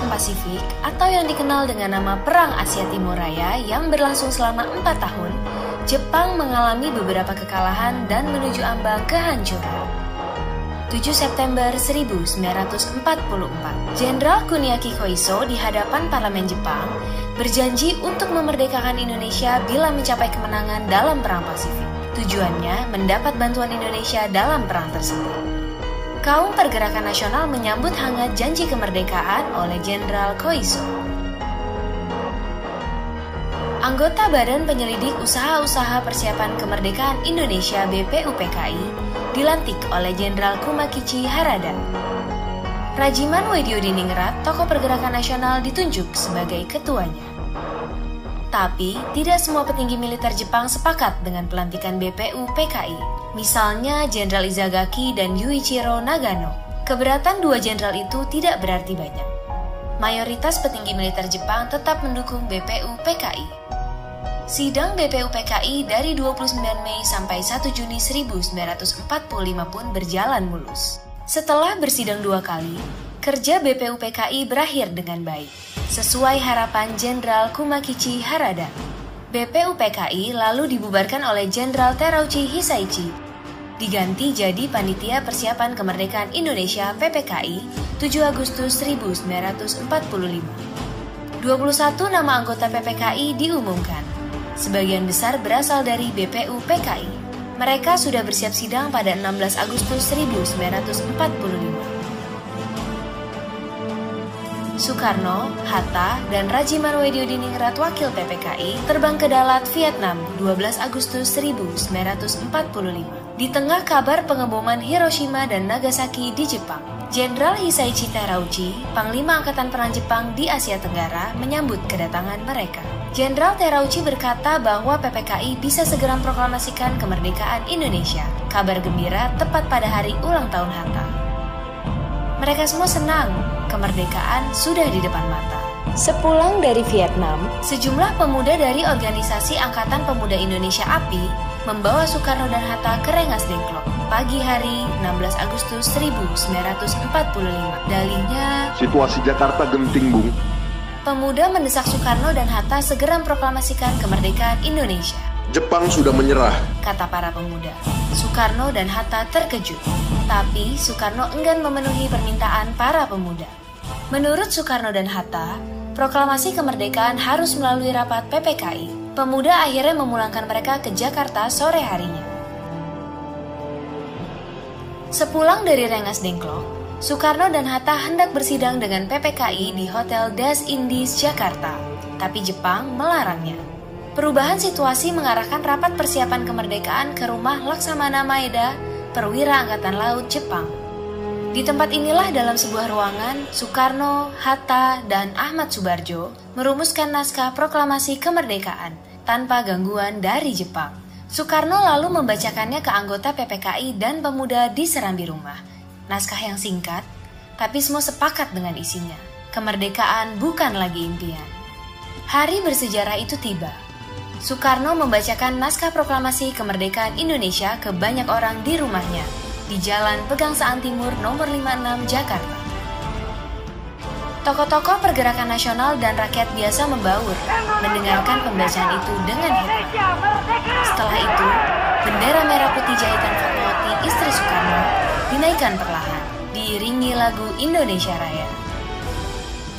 Perang Pasifik atau yang dikenal dengan nama Perang Asia Timur Raya yang berlangsung selama 4 tahun, Jepang mengalami beberapa kekalahan dan menuju ambang kehancuran. 7 September 1944, Jenderal Kuniaki Koiso di hadapan parlemen Jepang berjanji untuk memerdekakan Indonesia bila mencapai kemenangan dalam Perang Pasifik. Tujuannya mendapat bantuan Indonesia dalam perang tersebut. Kaum Pergerakan Nasional menyambut hangat janji kemerdekaan oleh Jenderal Koiso. Anggota Badan Penyelidik Usaha-Usaha Persiapan Kemerdekaan Indonesia (BPUPKI) dilantik oleh Jenderal Kumakichi Harada. Rajiman Weddiodiningrat, tokoh Pergerakan Nasional, ditunjuk sebagai ketuanya. Tapi, tidak semua petinggi militer Jepang sepakat dengan pelantikan BPUPKI. Misalnya Jenderal Izagaki dan Yuichiro Nagano. Keberatan dua jenderal itu tidak berarti banyak. Mayoritas petinggi militer Jepang tetap mendukung BPUPKI. Sidang BPUPKI dari 29 Mei sampai 1 Juni 1945 pun berjalan mulus. Setelah bersidang 2 kali, kerja BPUPKI berakhir dengan baik, sesuai harapan Jenderal Kumakichi Harada. BPUPKI lalu dibubarkan oleh Jenderal Terauchi Hisaichi, diganti jadi Panitia Persiapan Kemerdekaan Indonesia (PPKI) 7 Agustus 1945. 21 nama anggota PPKI diumumkan. Sebagian besar berasal dari BPUPKI. Mereka sudah bersiap sidang pada 16 Agustus 1945. Soekarno, Hatta, dan Rajiman Weddiodiningrat wakil PPKI terbang ke Dalat, Vietnam 12 Agustus 1945. Di tengah kabar pengeboman Hiroshima dan Nagasaki di Jepang, Jenderal Hisaichi Terauchi, Panglima Angkatan Perang Jepang di Asia Tenggara, menyambut kedatangan mereka. Jenderal Terauchi berkata bahwa PPKI bisa segera memproklamasikan kemerdekaan Indonesia. Kabar gembira tepat pada hari ulang tahun Hatta. Mereka semua senang, kemerdekaan sudah di depan mata. Sepulang dari Vietnam, sejumlah pemuda dari organisasi Angkatan Pemuda Indonesia API membawa Soekarno dan Hatta ke Rengas Dengklok pagi hari 16 Agustus 1945. Dalihnya, situasi Jakarta genting, Bung. Pemuda mendesak Soekarno dan Hatta segera memproklamasikan kemerdekaan Indonesia. Jepang sudah menyerah, kata para pemuda. Soekarno dan Hatta terkejut, tapi Soekarno enggan memenuhi permintaan para pemuda. Menurut Soekarno dan Hatta, proklamasi kemerdekaan harus melalui rapat PPKI. Pemuda akhirnya memulangkan mereka ke Jakarta sore harinya. Sepulang dari Rengas Dengklok, Soekarno dan Hatta hendak bersidang dengan PPKI di Hotel Das Indies, Jakarta. Tapi Jepang melarangnya. Perubahan situasi mengarahkan rapat persiapan kemerdekaan ke rumah Laksamana Maeda, perwira Angkatan Laut Jepang. Di tempat inilah dalam sebuah ruangan, Soekarno, Hatta, dan Ahmad Subarjo merumuskan naskah proklamasi kemerdekaan tanpa gangguan dari Jepang. Soekarno lalu membacakannya ke anggota PPKI dan pemuda di serambi rumah. Naskah yang singkat, tapi semua sepakat dengan isinya. Kemerdekaan bukan lagi impian. Hari bersejarah itu tiba. Soekarno membacakan naskah proklamasi kemerdekaan Indonesia ke banyak orang di rumahnya, di Jalan Pegangsaan Timur nomor 56 Jakarta. Tokoh-tokoh Pergerakan Nasional dan rakyat biasa membaur, mendengarkan pembacaan itu dengan heran. Setelah itu, bendera merah putih jahitan Fatmawati, istri Soekarno, dinaikkan perlahan, diiringi lagu Indonesia Raya.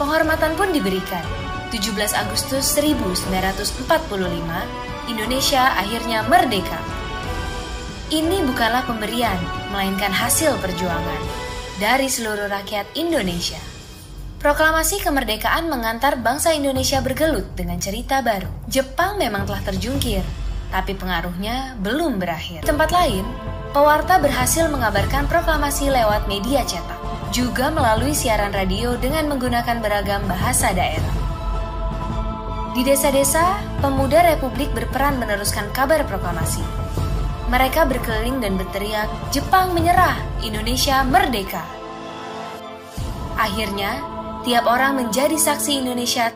Penghormatan pun diberikan. 17 Agustus 1945, Indonesia akhirnya merdeka. Ini bukanlah pemberian, melainkan hasil perjuangan dari seluruh rakyat Indonesia. Proklamasi kemerdekaan mengantar bangsa Indonesia bergelut dengan cerita baru. Jepang memang telah terjungkir, tapi pengaruhnya belum berakhir. Di tempat lain, pewarta berhasil mengabarkan proklamasi lewat media cetak, juga melalui siaran radio dengan menggunakan beragam bahasa daerah. Di desa-desa, pemuda Republik berperan meneruskan kabar proklamasi. Mereka berkeliling dan berteriak, "Jepang menyerah, Indonesia merdeka!" Akhirnya, tiap orang menjadi saksi Indonesia